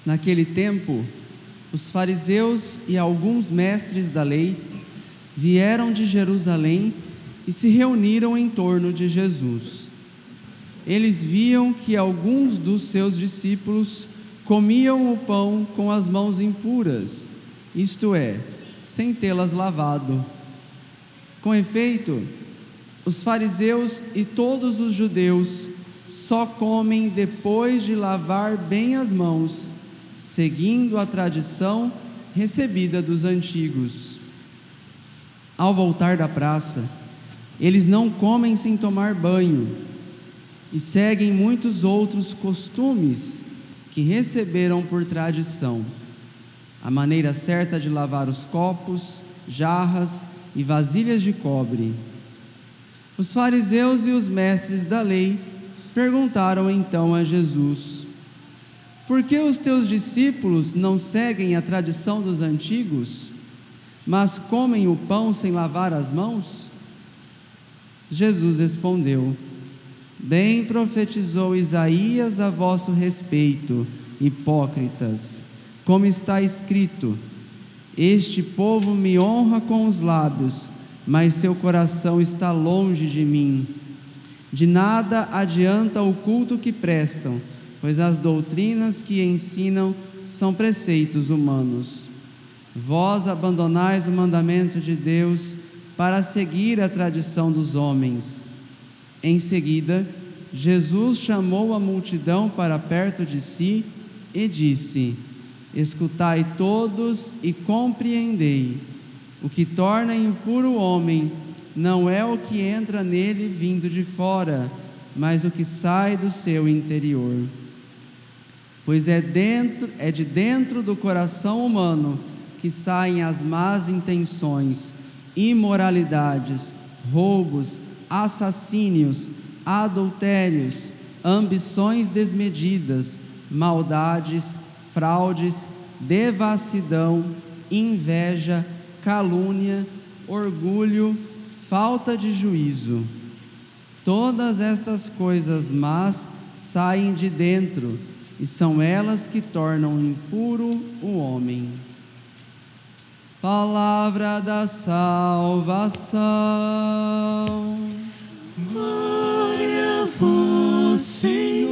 Naquele tempo, os fariseus e alguns mestres da lei vieram de Jerusalém e se reuniram em torno de Jesus. Eles viam que alguns dos seus discípulos comiam o pão com as mãos impuras, isto é, sem tê-las lavado. Com efeito, os fariseus e todos os judeus só comem depois de lavar bem as mãos, seguindo a tradição recebida dos antigos. Ao voltar da praça, eles não comem sem tomar banho e seguem muitos outros costumes que receberam por tradição. A maneira certa de lavar os copos, jarras e vasilhas de cobre. Os fariseus e os mestres da lei perguntaram então a Jesus: por que os teus discípulos não seguem a tradição dos antigos, mas comem o pão sem lavar as mãos? Jesus respondeu: bem profetizou Isaías a vosso respeito, hipócritas, como está escrito: este povo me honra com os lábios, mas seu coração está longe de mim. De nada adianta o culto que prestam, pois as doutrinas que ensinam são preceitos humanos. Vós abandonais o mandamento de Deus para seguir a tradição dos homens. Em seguida, Jesus chamou a multidão para perto de si e disse: escutai todos e compreendei. O que torna impuro o homem não é o que entra nele vindo de fora, mas o que sai do seu interior. Pois é de dentro do coração humano que saem as más intenções, imoralidades, roubos, assassínios, adultérios, ambições desmedidas, maldades, fraudes, devassidão, inveja, calúnia, orgulho, falta de juízo. Todas estas coisas más saem de dentro, e são elas que tornam impuro o homem. Palavra da salvação. Glória a vós, Senhor.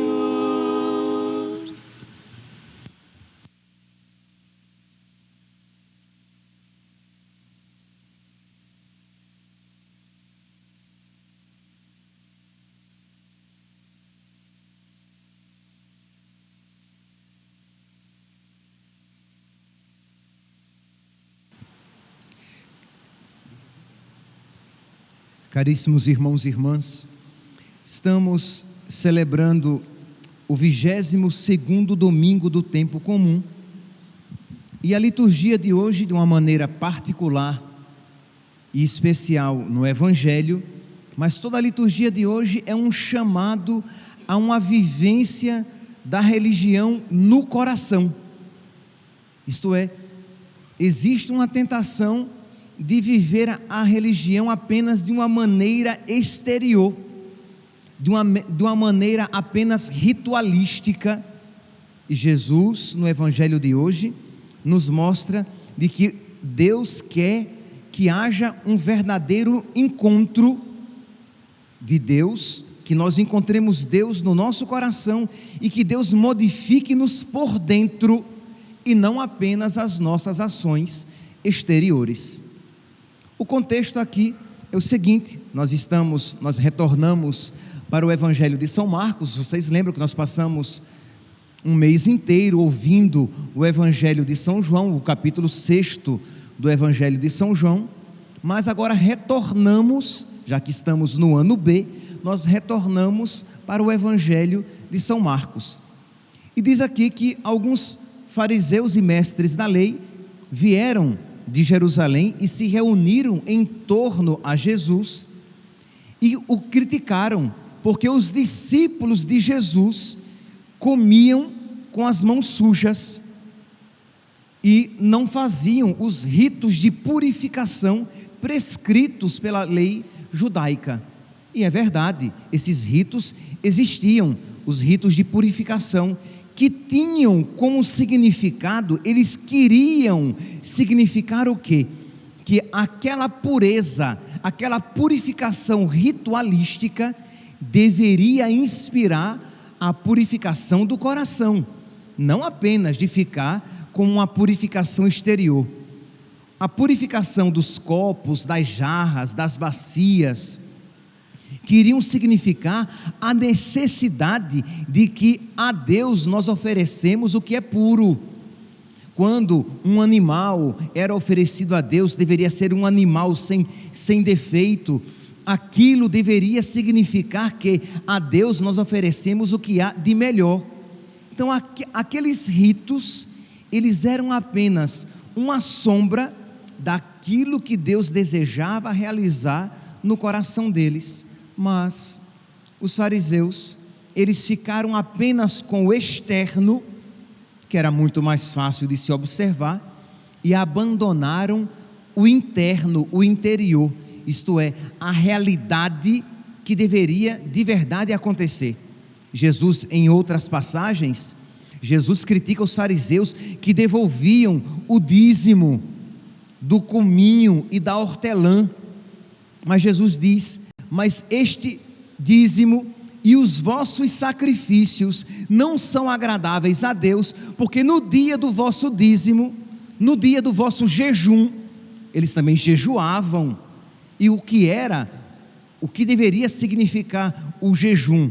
Caríssimos irmãos e irmãs, estamos celebrando o 22º domingo do tempo comum, e a liturgia de hoje, de uma maneira particular e especial no Evangelho, mas toda a liturgia de hoje é um chamado a uma vivência da religião no coração. Isto é, existe uma tentação de viver a religião apenas de uma maneira exterior, de uma maneira apenas ritualística. E Jesus, no Evangelho de hoje, nos mostra de que Deus quer que haja um verdadeiro encontro de Deus, que nós encontremos Deus no nosso coração e que Deus modifique-nos por dentro e não apenas as nossas ações exteriores. O contexto aqui é o seguinte: nós retornamos para o Evangelho de São Marcos. Vocês lembram que nós passamos um mês inteiro ouvindo o Evangelho de São João, o capítulo 6º do Evangelho de São João, mas agora retornamos, já que estamos no ano B, nós retornamos para o Evangelho de São Marcos. E diz aqui que alguns fariseus e mestres da lei vieram de Jerusalém e se reuniram em torno a Jesus e o criticaram, porque os discípulos de Jesus comiam com as mãos sujas e não faziam os ritos de purificação prescritos pela lei judaica. E é verdade, esses ritos existiam, os ritos de purificação que tinham como significado, eles queriam significar o quê? Que aquela pureza, aquela purificação ritualística deveria inspirar a purificação do coração, não apenas de ficar com uma purificação exterior. A purificação dos copos, das jarras, das bacias, queriam significar a necessidade de que a Deus nós oferecemos o que é puro. Quando um animal era oferecido a Deus, deveria ser um animal sem defeito. Aquilo deveria significar que a Deus nós oferecemos o que há de melhor. Então aqueles ritos, eles eram apenas uma sombra daquilo que Deus desejava realizar no coração deles. Mas os fariseus, eles ficaram apenas com o externo, que era muito mais fácil de se observar, e abandonaram o interno, o interior, isto é, a realidade que deveria de verdade acontecer. Jesus, em outras passagens, Jesus critica os fariseus que devolviam o dízimo do cominho e da hortelã, mas Jesus diz: mas este dízimo e os vossos sacrifícios não são agradáveis a Deus, porque no dia do vosso dízimo, no dia do vosso jejum, eles também jejuavam. E o que deveria significar o jejum?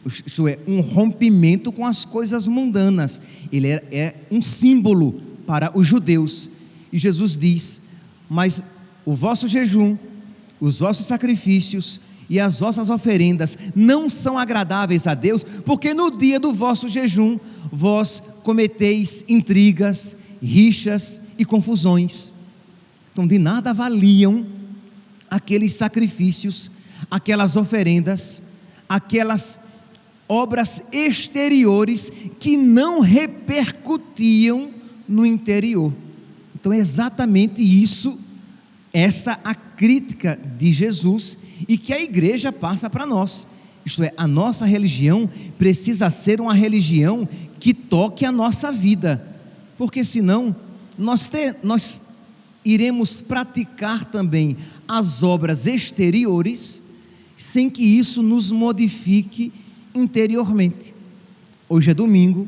Isto é, um rompimento com as coisas mundanas. Ele é um símbolo para os judeus. E Jesus diz: mas o vosso jejum, os vossos sacrifícios e as vossas oferendas não são agradáveis a Deus, porque no dia do vosso jejum vós cometeis intrigas, rixas e confusões. Então de nada valiam aqueles sacrifícios, aquelas oferendas, aquelas obras exteriores que não repercutiam no interior. Então é exatamente isso, essa a crítica de Jesus e que a igreja passa para nós. Isto é, a nossa religião precisa ser uma religião que toque a nossa vida, porque senão nós iremos praticar também as obras exteriores sem que isso nos modifique interiormente. Hoje é domingo,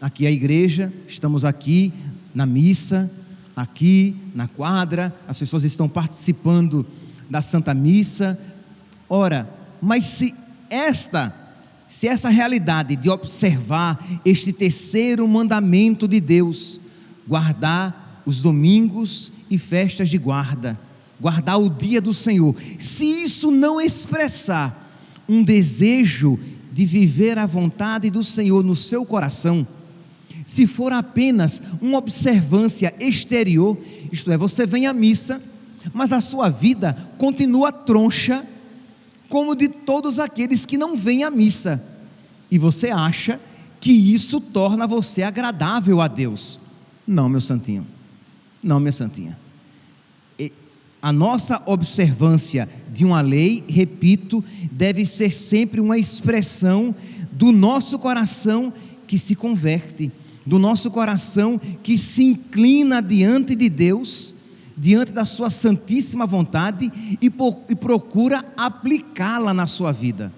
aqui é a igreja, estamos aqui na missa, aqui na quadra, as pessoas estão participando da Santa Missa. Ora, mas se essa realidade de observar este terceiro mandamento de Deus, guardar os domingos e festas de guarda, guardar o dia do Senhor, se isso não expressar um desejo de viver a vontade do Senhor no seu coração, se for apenas uma observância exterior, isto é, você vem à missa, mas a sua vida continua troncha, como de todos aqueles que não vêm à missa, e você acha que isso torna você agradável a Deus. Não, meu santinho, não, minha santinha. A nossa observância de uma lei, repito, deve ser sempre uma expressão do nosso coração que se converte, do nosso coração que se inclina diante de Deus, diante da sua santíssima vontade e procura aplicá-la na sua vida.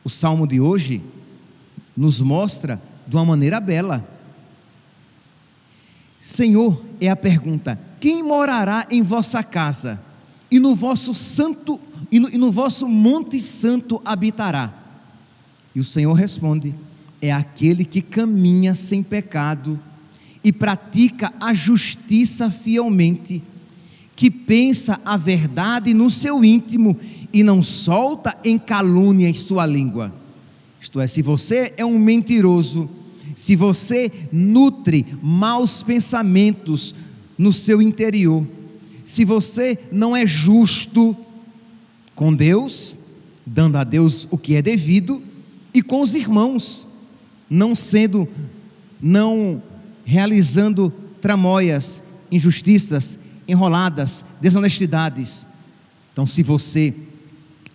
O salmo de hoje nos mostra de uma maneira bela. Senhor, é a pergunta: quem morará em vossa casa e no vosso santo e no vosso monte santo habitará? E o Senhor responde: é aquele que caminha sem pecado e pratica a justiça fielmente, que pensa a verdade no seu íntimo e não solta em calúnias sua língua. Isto é, se você é um mentiroso, se você nutre maus pensamentos no seu interior, se você não é justo com Deus, dando a Deus o que é devido, e com os irmãos, não realizando tramóias, injustiças, enroladas, desonestidades. Então, se você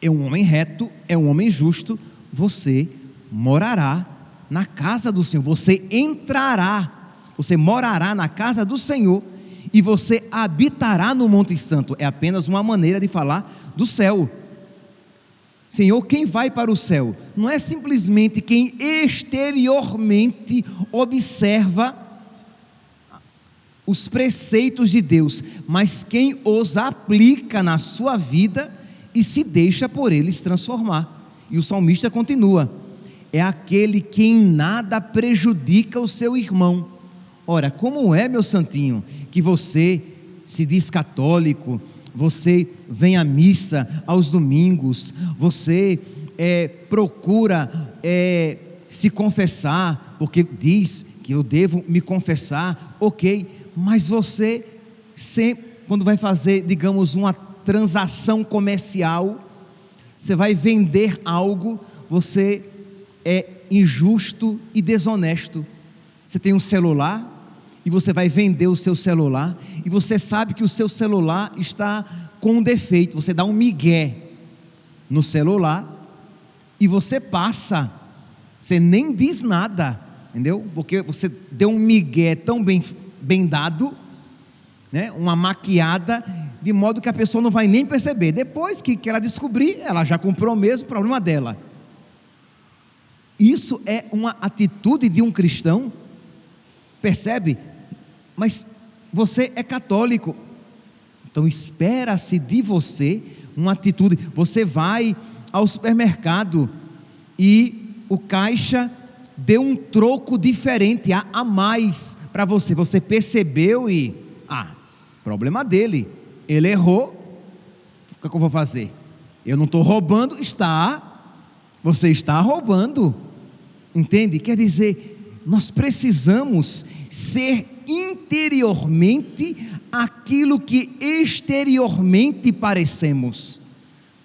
é um homem reto, é um homem justo, você morará na casa do Senhor, você entrará, você morará na casa do Senhor e você habitará no Monte Santo. É apenas uma maneira de falar do céu. Senhor, quem vai para o céu não é simplesmente quem exteriormente observa os preceitos de Deus, mas quem os aplica na sua vida e se deixa por eles transformar. E o salmista continua: é aquele que em nada prejudica o seu irmão. Ora, como é, meu santinho, que você se diz católico, você vem à missa aos domingos, você procura se confessar, porque diz que eu devo me confessar, ok, mas você sempre, quando vai fazer, digamos, uma transação comercial, você vai vender algo, você é injusto e desonesto. Você tem um celular e você vai vender o seu celular e você sabe que o seu celular está com um defeito, você dá um migué no celular e você passa, você nem diz nada, entendeu? Porque você deu um migué tão bem dado, né? Uma maquiada, de modo que a pessoa não vai nem perceber. Depois que ela descobrir, ela já comprou mesmo, problema dela. Isso é uma atitude de um cristão, percebe? Mas você é católico, então espera-se de você uma atitude. Você vai ao supermercado e o caixa deu um troco diferente, a mais para você, você percebeu e, problema dele, ele errou, o que eu vou fazer? Eu não estou roubando, você está roubando, entende? Quer dizer, nós precisamos ser interiormente aquilo que exteriormente parecemos,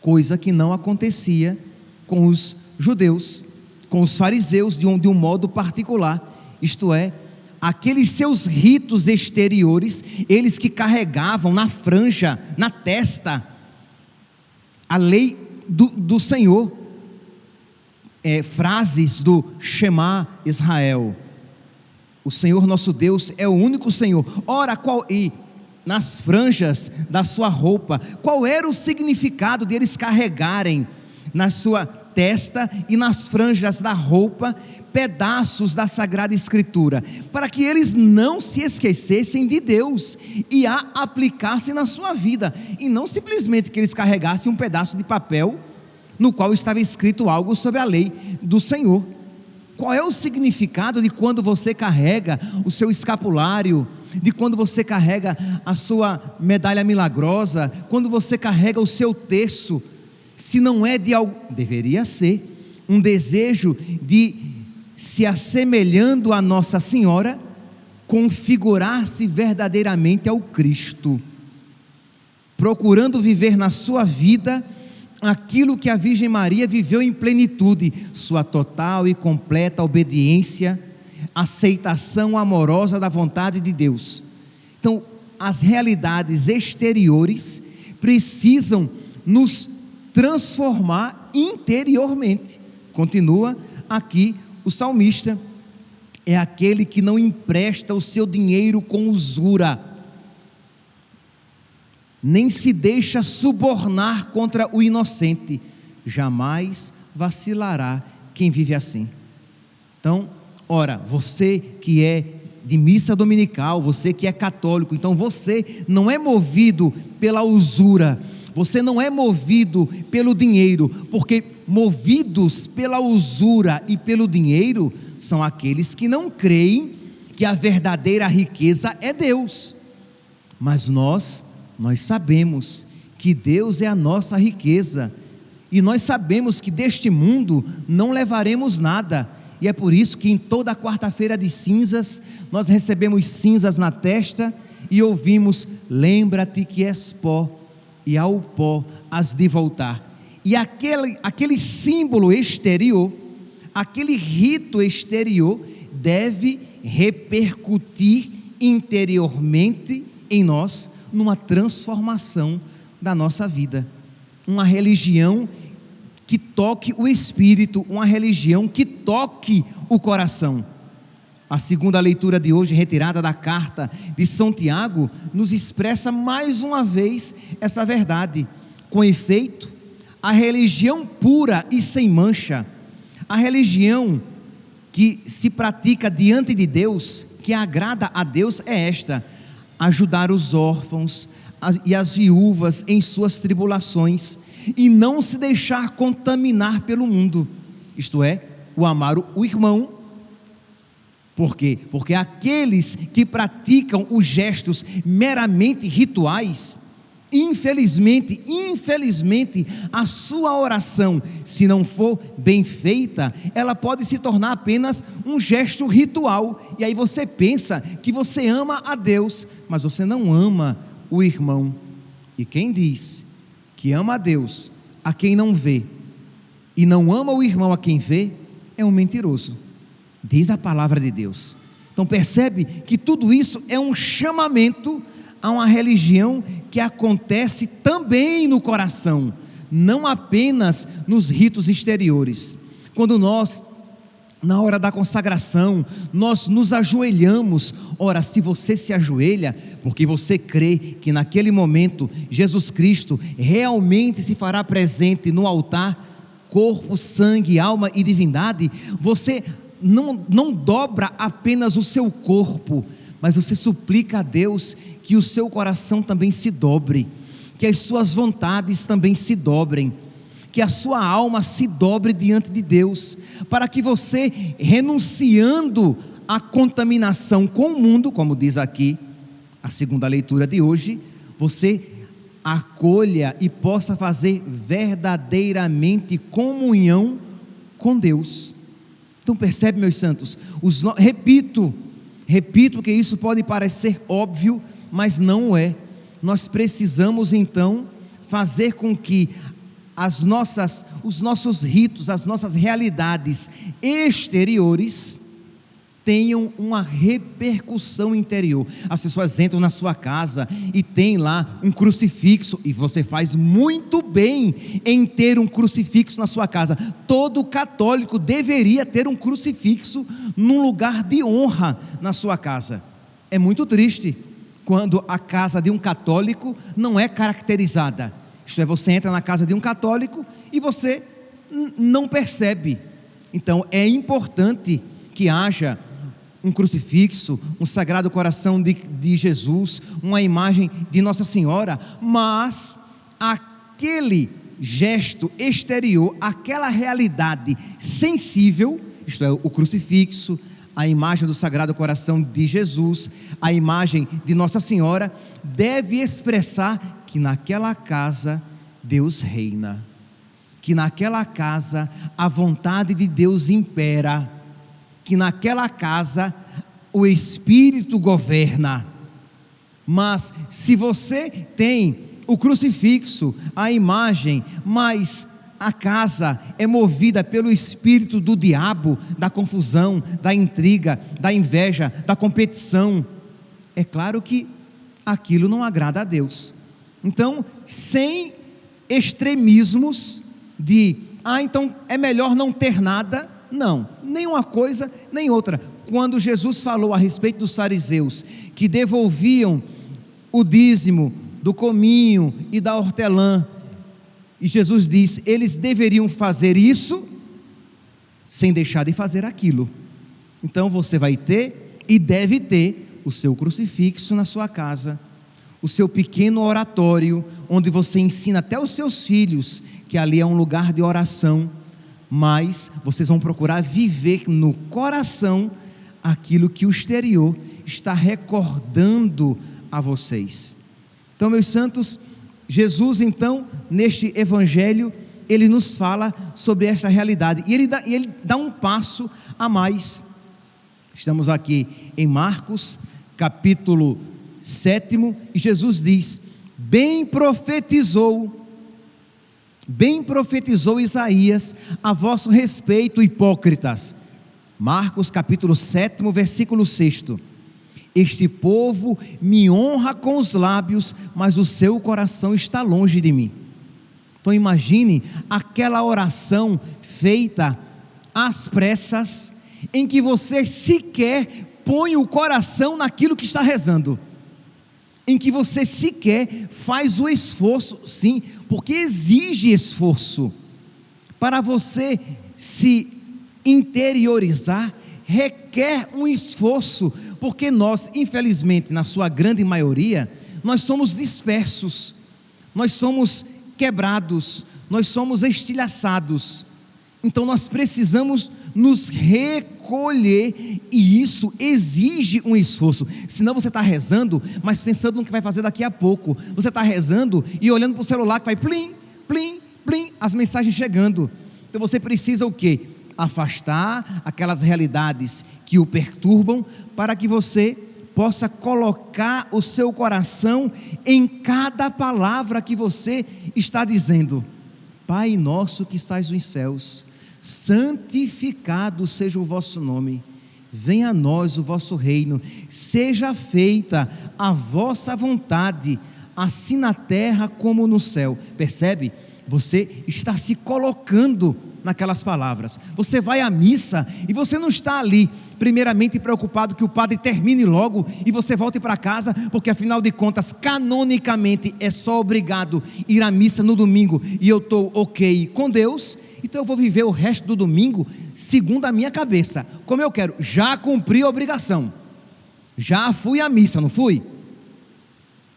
coisa que não acontecia com os judeus, com os fariseus de um modo particular, isto é, aqueles seus ritos exteriores, eles que carregavam na franja, na testa, a lei do Senhor, frases do Shema Israel, o Senhor nosso Deus é o único Senhor. Ora, e nas franjas da sua roupa, qual era o significado de eles carregarem na sua testa e nas franjas da roupa pedaços da Sagrada Escritura, para que eles não se esquecessem de Deus e a aplicassem na sua vida, e não simplesmente que eles carregassem um pedaço de papel no qual estava escrito algo sobre a lei do Senhor. Qual é o significado de quando você carrega o seu escapulário, de quando você carrega a sua medalha milagrosa, quando você carrega o seu terço, se não é de algo, deveria ser um desejo de, se assemelhando a Nossa Senhora, configurar-se verdadeiramente ao Cristo, procurando viver na sua vida aquilo que a Virgem Maria viveu em plenitude, sua total e completa obediência, aceitação amorosa da vontade de Deus. Então, as realidades exteriores precisam nos transformar interiormente. Continua aqui o salmista: é aquele que não empresta o seu dinheiro com usura, nem se deixa subornar contra o inocente, jamais vacilará quem vive assim. Então, ora, você que é de missa dominical, você que é católico, então você não é movido pela usura, você não é movido pelo dinheiro, porque movidos pela usura e pelo dinheiro são aqueles que não creem que a verdadeira riqueza é Deus. Mas nós sabemos que Deus é a nossa riqueza, e nós sabemos que deste mundo não levaremos nada, e é por isso que em toda quarta-feira de cinzas, nós recebemos cinzas na testa, e ouvimos: lembra-te que és pó, e ao pó has de voltar. E aquele símbolo exterior, aquele rito exterior, deve repercutir interiormente em nós, numa transformação da nossa vida. Uma religião que toque o espírito, uma religião que toque toque o coração. A segunda leitura de hoje, retirada da carta de São Tiago, nos expressa mais uma vez essa verdade. Com efeito, a religião pura e sem mancha, a religião que se pratica diante de Deus, que agrada a Deus, é esta: ajudar os órfãos e as viúvas em suas tribulações, e não se deixar contaminar pelo mundo, isto é, o amar o irmão. Por quê? Porque aqueles que praticam os gestos meramente rituais, infelizmente, a sua oração, se não for bem feita, ela pode se tornar apenas um gesto ritual, e aí você pensa que você ama a Deus, mas você não ama o irmão. E quem diz que ama a Deus a quem não vê, e não ama o irmão a quem vê, é um mentiroso, diz a palavra de Deus. Então percebe que tudo isso é um chamamento a uma religião que acontece também no coração, não apenas nos ritos exteriores. Quando nós, na hora da consagração, nós nos ajoelhamos, ora, se você se ajoelha, porque você crê que naquele momento Jesus Cristo realmente se fará presente no altar, corpo, sangue, alma e divindade, você não dobra apenas o seu corpo, mas você suplica a Deus que o seu coração também se dobre, que as suas vontades também se dobrem, que a sua alma se dobre diante de Deus, para que você, renunciando à contaminação com o mundo, como diz aqui a segunda leitura de hoje, você acolha e possa fazer verdadeiramente comunhão com Deus. Então percebe, meus santos, repito que isso pode parecer óbvio, mas não é. Nós precisamos então fazer com que os nossos ritos, as nossas realidades exteriores tenham uma repercussão interior. As pessoas entram na sua casa e tem lá um crucifixo, e você faz muito bem em ter um crucifixo na sua casa. Todo católico deveria ter um crucifixo num lugar de honra na sua casa. É muito triste quando a casa de um católico não é caracterizada. Isto é, você entra na casa de um católico e você não percebe. Então é importante que haja um crucifixo, um Sagrado Coração de Jesus, uma imagem de Nossa Senhora, mas aquele gesto exterior, aquela realidade sensível, isto é, o crucifixo, a imagem do Sagrado Coração de Jesus, a imagem de Nossa Senhora, deve expressar que naquela casa Deus reina, que naquela casa a vontade de Deus impera, que naquela casa o Espírito governa. Mas se você tem o crucifixo, a imagem, mas a casa é movida pelo espírito do diabo, da confusão, da intriga, da inveja, da competição, é claro que aquilo não agrada a Deus. Então, sem extremismos de, então é melhor não ter nada. Não, nem uma coisa, nem outra. Quando Jesus falou a respeito dos fariseus, que devolviam o dízimo do cominho e da hortelã, e Jesus disse, eles deveriam fazer isso, sem deixar de fazer aquilo. Então você vai ter, e deve ter, o seu crucifixo na sua casa, o seu pequeno oratório, onde você ensina até os seus filhos, que ali é um lugar de oração, mas vocês vão procurar viver no coração aquilo que o exterior está recordando a vocês. Então, meus santos, Jesus então, neste evangelho, ele nos fala sobre esta realidade, e ele dá um passo a mais. Estamos aqui em Marcos, capítulo 7, e Jesus diz, bem profetizou Isaías a vosso respeito, hipócritas. Marcos capítulo 7, versículo 6. Este povo me honra com os lábios, mas o seu coração está longe de mim. Então imagine aquela oração feita às pressas, em que você sequer põe o coração naquilo que está rezando, em que você sequer faz o esforço, sim, porque exige esforço, para você se interiorizar, requer um esforço, porque nós, infelizmente, na sua grande maioria, nós somos dispersos, nós somos quebrados, nós somos estilhaçados, então nós precisamos nos recolher, e isso exige um esforço. Senão você está rezando, mas pensando no que vai fazer daqui a pouco. Você está rezando e olhando para o celular que vai plim, plim, plim, as mensagens chegando. Então você precisa o quê? Afastar aquelas realidades que o perturbam, para que você possa colocar o seu coração em cada palavra que você está dizendo. Pai nosso que estais nos céus, santificado seja o vosso nome, venha a nós o vosso reino, seja feita a vossa vontade, assim na terra como no céu. Percebe? Você está se colocando naquelas palavras. Você vai à missa e você não está ali primeiramente preocupado que o padre termine logo e você volte para casa, porque afinal de contas, canonicamente é só obrigado ir à missa no domingo e eu estou ok com Deus, então eu vou viver o resto do domingo segundo a minha cabeça, como eu quero. Já cumpri a obrigação, já fui à missa, não fui?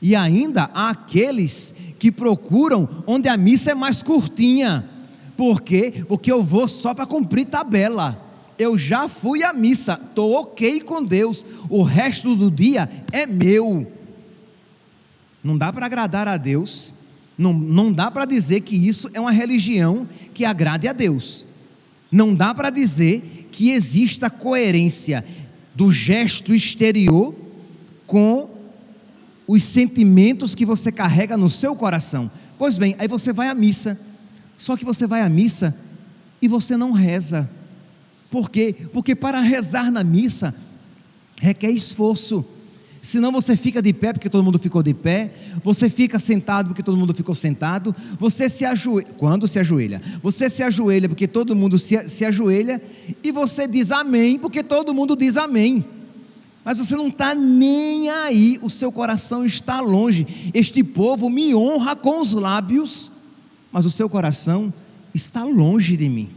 E ainda há aqueles que procuram onde a missa é mais curtinha. Por quê? Porque eu vou só para cumprir tabela. Eu já fui à missa, estou ok com Deus, o resto do dia é meu. Não dá para agradar a Deus, não dá para dizer que isso é uma religião que agrade a Deus. Não dá para dizer que exista coerência do gesto exterior com os sentimentos que você carrega no seu coração. Pois bem, aí você vai à missa, só que você vai à missa e você não reza. Por quê? Porque para rezar na missa requer esforço. Senão você fica de pé porque todo mundo ficou de pé, você fica sentado porque todo mundo ficou sentado, você se ajoelha, quando se ajoelha, você se ajoelha porque todo mundo se ajoelha, e você diz amém porque todo mundo diz amém. Mas você não está nem aí, o seu coração está longe. Este povo me honra com os lábios, mas o seu coração está longe de mim.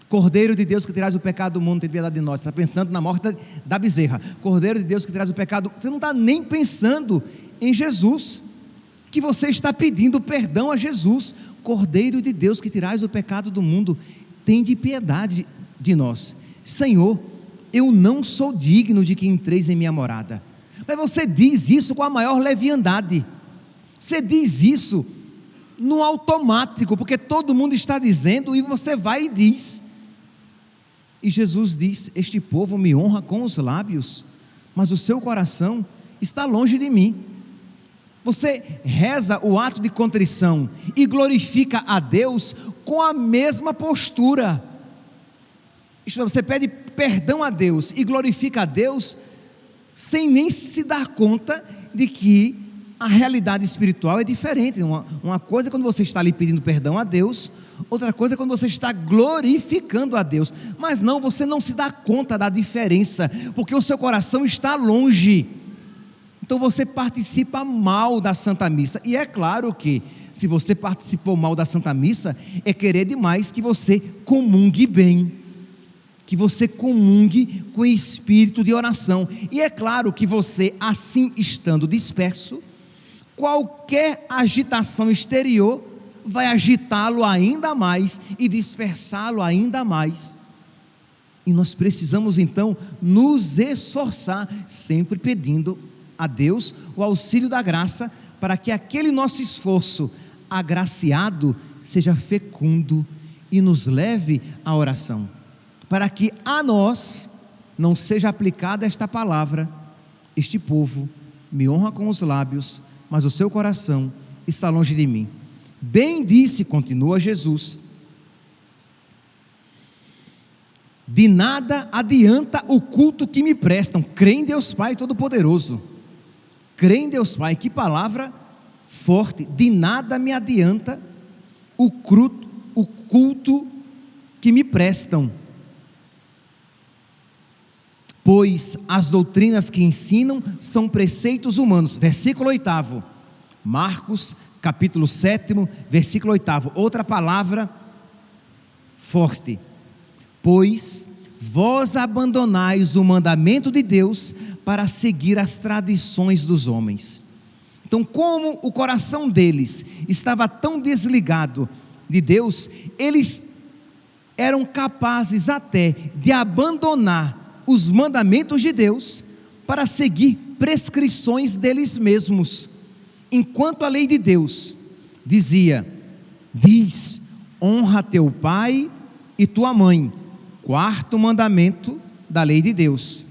Cordeiro de Deus que tirais o pecado do mundo, tem piedade de nós. Você está pensando na morte da bezerra. Cordeiro de Deus que tirais o pecado, você não está nem pensando em Jesus, que você está pedindo perdão a Jesus. Cordeiro de Deus que tirais o pecado do mundo, tem de piedade de nós. Senhor, eu não sou digno de que entreis em minha morada. Mas você diz isso com a maior leviandade, você diz isso no automático, porque todo mundo está dizendo, e você vai e diz. E Jesus diz: este povo me honra com os lábios, mas o seu coração está longe de mim. Você reza o ato de contrição e glorifica a Deus com a mesma postura. Você pede perdão a Deus e glorifica a Deus sem nem se dar conta de que a realidade espiritual é diferente. Uma coisa é quando você está ali pedindo perdão a Deus, outra coisa é quando você está glorificando a Deus. Mas não, você não se dá conta da diferença, porque o seu coração está longe. Então você participa mal da Santa Missa. E é claro que se você participou mal da Santa Missa, é querer demais que você comungue bem, que você comungue com espírito de oração. E é claro que você, assim estando disperso, qualquer agitação exterior vai agitá-lo ainda mais e dispersá-lo ainda mais. E nós precisamos então nos esforçar, sempre pedindo a Deus o auxílio da graça, para que aquele nosso esforço agraciado seja fecundo e nos leve à oração, para que a nós não seja aplicada esta palavra: este povo me honra com os lábios, mas o seu coração está longe de mim. Bem disse, continua Jesus, de nada adianta o culto que me prestam. Crê em Deus Pai Todo-Poderoso, crê em Deus Pai. Que palavra forte! De nada me adianta o culto que me prestam. pois as doutrinas que ensinam são preceitos humanos. Versículo 8, Marcos capítulo 7, versículo 8, outra palavra forte: pois vós abandonais o mandamento de Deus para seguir as tradições dos homens. Então, como o coração deles estava tão desligado de Deus, eles eram capazes até de abandonar os mandamentos de Deus para seguir prescrições deles mesmos, enquanto a lei de Deus diz: honra teu pai e tua mãe, quarto mandamento da lei de Deus.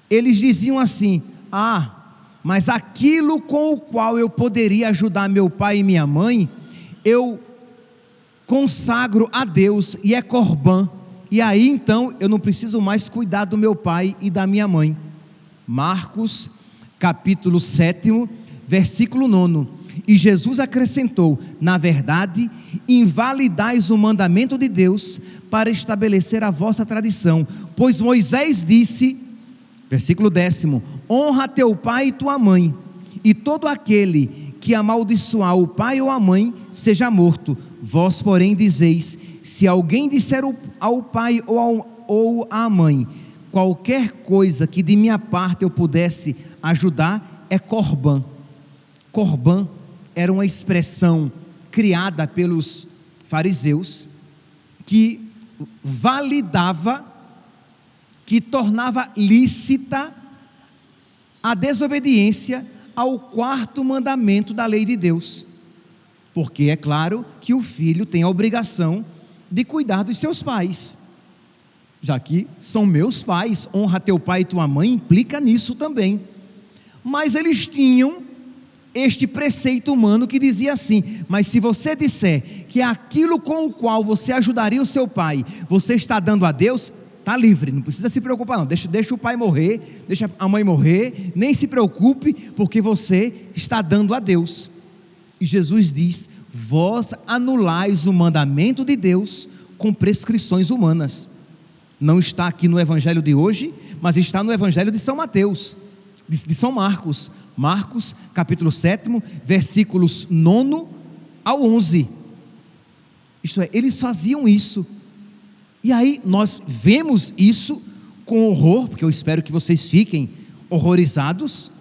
Eles diziam assim: mas aquilo com o qual eu poderia ajudar meu pai e minha mãe, eu consagro a Deus, e é corbã, e aí então eu não preciso mais cuidar do meu pai e da minha mãe. Marcos capítulo 7, versículo 9: e Jesus acrescentou: na verdade, invalidais o mandamento de Deus para estabelecer a vossa tradição, pois Moisés disse, versículo 10: honra teu pai e tua mãe, e todo aquele que amaldiçoar o pai ou a mãe seja morto. Vós, porém, dizeis: se alguém disser ao pai ou à mãe, qualquer coisa que de minha parte eu pudesse ajudar, é corbã. Corbã era uma expressão criada pelos fariseus, que validava, que tornava lícita a desobediência ao quarto mandamento da lei de Deus, porque é claro que o filho tem a obrigação de cuidar dos seus pais, já que são meus pais. Honra teu pai e tua mãe implica nisso também. Mas eles tinham este preceito humano que dizia assim: mas se você disser que aquilo com o qual você ajudaria o seu pai, você está dando a Deus, está livre, não precisa se preocupar não, deixa o pai morrer, deixa a mãe morrer, nem se preocupe, porque você está dando a Deus. E Jesus diz: vós anulais o mandamento de Deus com prescrições humanas. Não está aqui no evangelho de hoje, mas está no evangelho de São Mateus, de São Marcos. Marcos capítulo 7, versículos 9 ao 11. Isto é, eles faziam isso. E aí nós vemos isso com horror, porque eu espero que vocês fiquem horrorizados,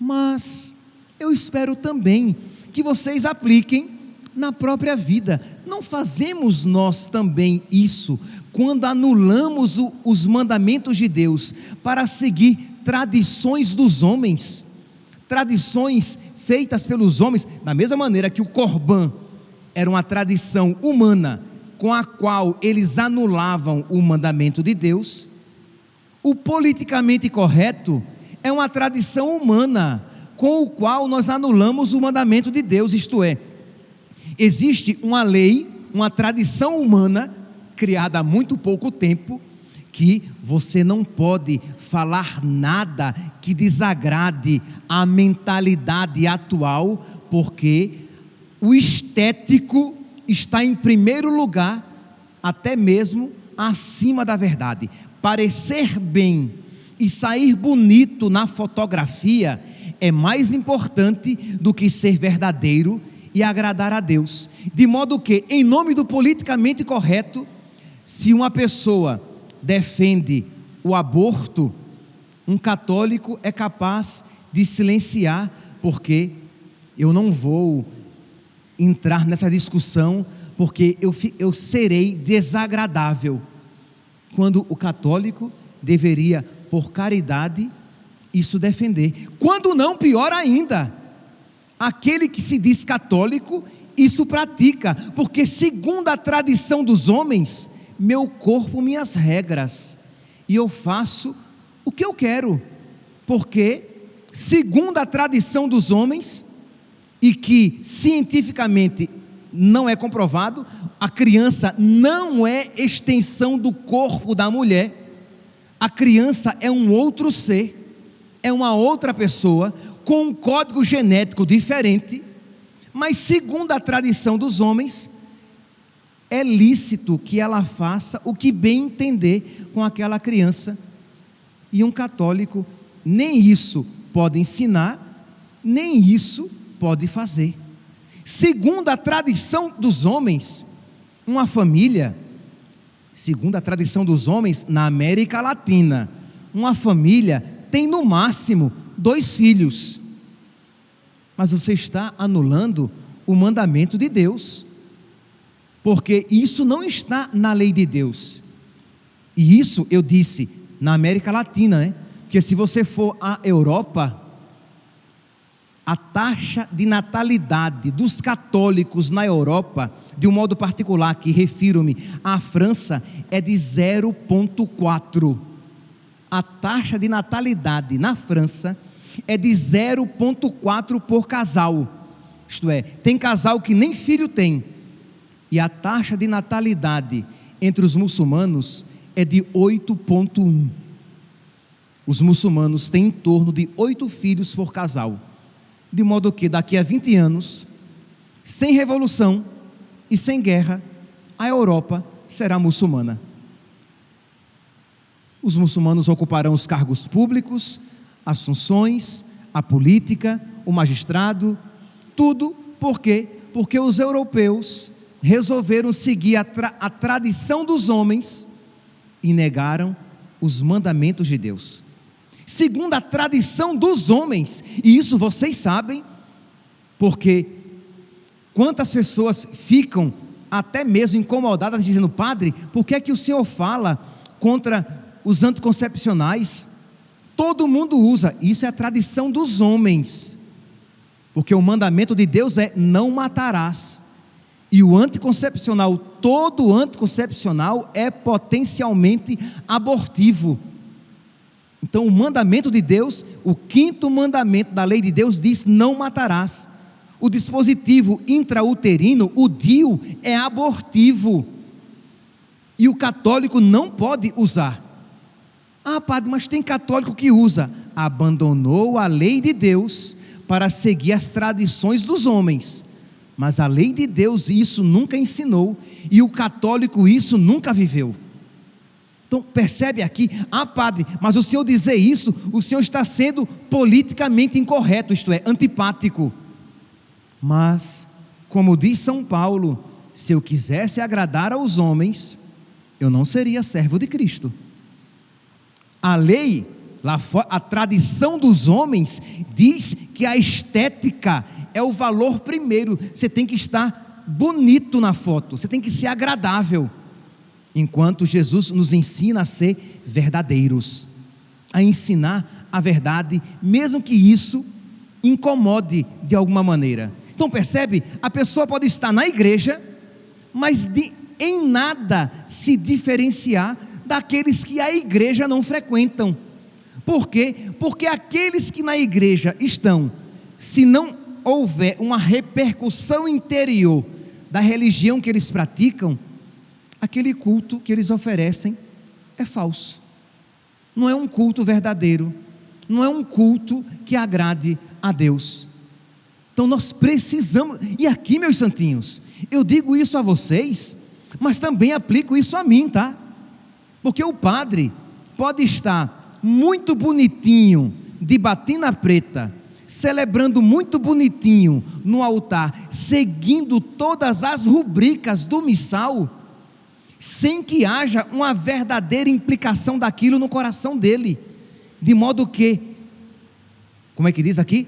mas eu espero também que vocês apliquem na própria vida. Não fazemos nós também isso quando anulamos os mandamentos de Deus para seguir tradições dos homens, tradições feitas pelos homens, da mesma maneira que o corbã era uma tradição humana com a qual eles anulavam o mandamento de Deus. O politicamente correto é uma tradição humana com o qual nós anulamos o mandamento de Deus. Isto é, existe uma lei, uma tradição humana criada há muito pouco tempo, que você não pode falar nada que desagrade a mentalidade atual, porque o estético está em primeiro lugar, até mesmo acima da verdade. Parecer bem e sair bonito na fotografia é mais importante do que ser verdadeiro e agradar a Deus. De modo que, em nome do politicamente correto, se uma pessoa defende o aborto, um católico é capaz de silenciar, porque eu não vou entrar nessa discussão, porque eu serei desagradável, quando o católico deveria, por caridade, isso defender. Quando não, pior ainda, aquele que se diz católico, isso pratica, porque segundo a tradição dos homens, meu corpo, minhas regras, e eu faço o que eu quero, porque segundo a tradição dos homens, e que cientificamente não é comprovado, a criança não é extensão do corpo da mulher, a criança é um outro ser, é uma outra pessoa, com um código genético diferente, mas segundo a tradição dos homens, é lícito que ela faça o que bem entender com aquela criança. E um católico nem isso pode ensinar, nem isso pode fazer. Segundo a tradição dos homens, uma família, segundo a tradição dos homens na América Latina, uma família tem no máximo 2 filhos. Mas você está anulando o mandamento de Deus, porque isso não está na lei de Deus. E isso eu disse na América Latina, né? Porque se você for à Europa, a taxa de natalidade dos católicos na Europa, de um modo particular, aqui refiro-me à França, é de 0,4. A taxa de natalidade na França é de 0,4 por casal. Isto é, tem casal que nem filho tem. E a taxa de natalidade entre os muçulmanos é de 8,1. Os muçulmanos têm em torno de 8 filhos por casal. De modo que daqui a 20 anos, sem revolução e sem guerra, a Europa será muçulmana. Os muçulmanos ocuparão os cargos públicos, as funções, a política, o magistrado, tudo por quê? Porque os europeus resolveram seguir a tradição dos homens e negaram os mandamentos de Deus. Segundo a tradição dos homens, e isso vocês sabem, porque quantas pessoas ficam até mesmo incomodadas dizendo: padre, por que é que o senhor fala contra os anticoncepcionais? Todo mundo usa. Isso é a tradição dos homens, porque o mandamento de Deus é: não matarás. E o anticoncepcional, todo anticoncepcional é potencialmente abortivo. Então o mandamento de Deus, o 5º mandamento da lei de Deus diz: não matarás. O dispositivo intrauterino, o DIU, é abortivo, e o católico não pode usar. Ah, padre, mas tem católico que usa. Abandonou a lei de Deus para seguir as tradições dos homens, mas a lei de Deus isso nunca ensinou, e o católico isso nunca viveu. Então percebe aqui: ah, padre, mas o senhor dizer isso, o senhor está sendo politicamente incorreto, isto é, antipático. Mas, como diz São Paulo, se eu quisesse agradar aos homens, eu não seria servo de Cristo. A lei, a tradição dos homens diz que a estética é o valor primeiro. Você tem que estar bonito na foto, você tem que ser agradável. Enquanto Jesus nos ensina a ser verdadeiros, a ensinar a verdade, mesmo que isso incomode de alguma maneira. Então percebe? A pessoa pode estar na igreja, mas em nada se diferenciar daqueles que a igreja não frequentam. Por quê? Porque aqueles que na igreja estão, se não houver uma repercussão interior da religião que eles praticam, aquele culto que eles oferecem é falso, não é um culto verdadeiro, não é um culto que agrade a Deus. Então nós precisamos, e aqui, meus santinhos, eu digo isso a vocês, mas também aplico isso a mim, tá? Porque o padre pode estar muito bonitinho, de batina preta, celebrando muito bonitinho no altar, seguindo todas as rubricas do missal, sem que haja uma verdadeira implicação daquilo no coração dele, de modo que, como é que diz aqui?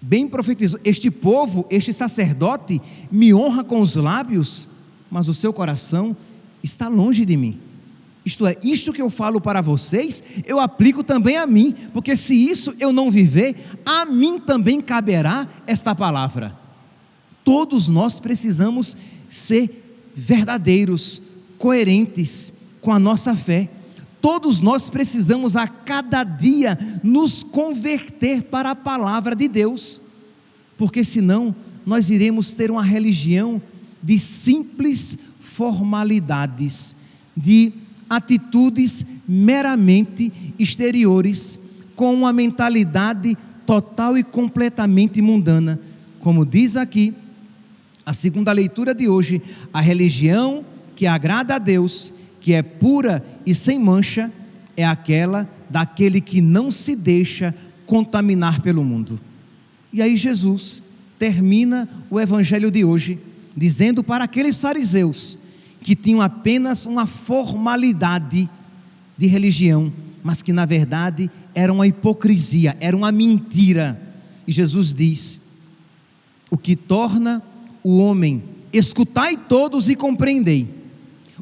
Bem profetizou: este povo, este sacerdote, me honra com os lábios, mas o seu coração está longe de mim. Isto é, isto que eu falo para vocês, eu aplico também a mim, porque se isso eu não viver, a mim também caberá esta palavra. Todos nós precisamos ser verdadeiros, coerentes com a nossa fé. Todos nós precisamos a cada dia nos converter para a palavra de Deus, porque senão nós iremos ter uma religião de simples formalidades, de atitudes meramente exteriores, com uma mentalidade total e completamente mundana. Como diz aqui a segunda leitura de hoje, a religião que agrada a Deus, que é pura e sem mancha, é aquela daquele que não se deixa contaminar pelo mundo. E aí Jesus termina o evangelho de hoje dizendo para aqueles fariseus que tinham apenas uma formalidade de religião, mas que na verdade era uma hipocrisia, era uma mentira. E Jesus diz: o que torna o homem, escutai todos e compreendei,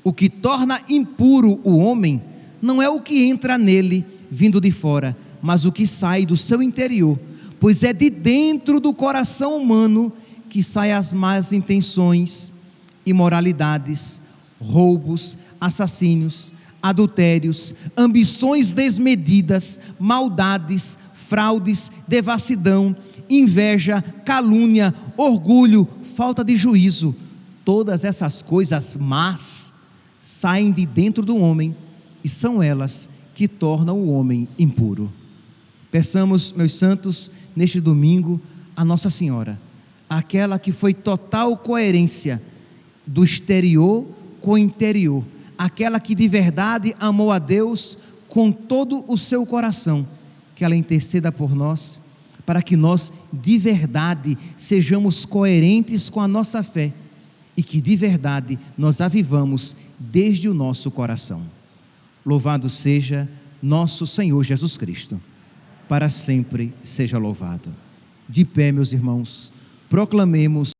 o que torna impuro o homem não é o que entra nele vindo de fora, mas o que sai do seu interior, pois é de dentro do coração humano que saem as más intenções, imoralidades, roubos, assassínios, adultérios, ambições desmedidas, maldades, fraudes, devassidão, inveja, calúnia, orgulho, falta de juízo. Todas essas coisas más saem de dentro do homem e são elas que tornam o homem impuro. Peçamos, meus santos, neste domingo, a Nossa Senhora, aquela que foi total coerência do exterior com o interior, aquela que de verdade amou a Deus com todo o seu coração, que ela interceda por nós, para que nós de verdade sejamos coerentes com a nossa fé e que de verdade nós a vivamos desde o nosso coração. Louvado seja nosso Senhor Jesus Cristo, para sempre seja louvado. De pé, meus irmãos, proclamemos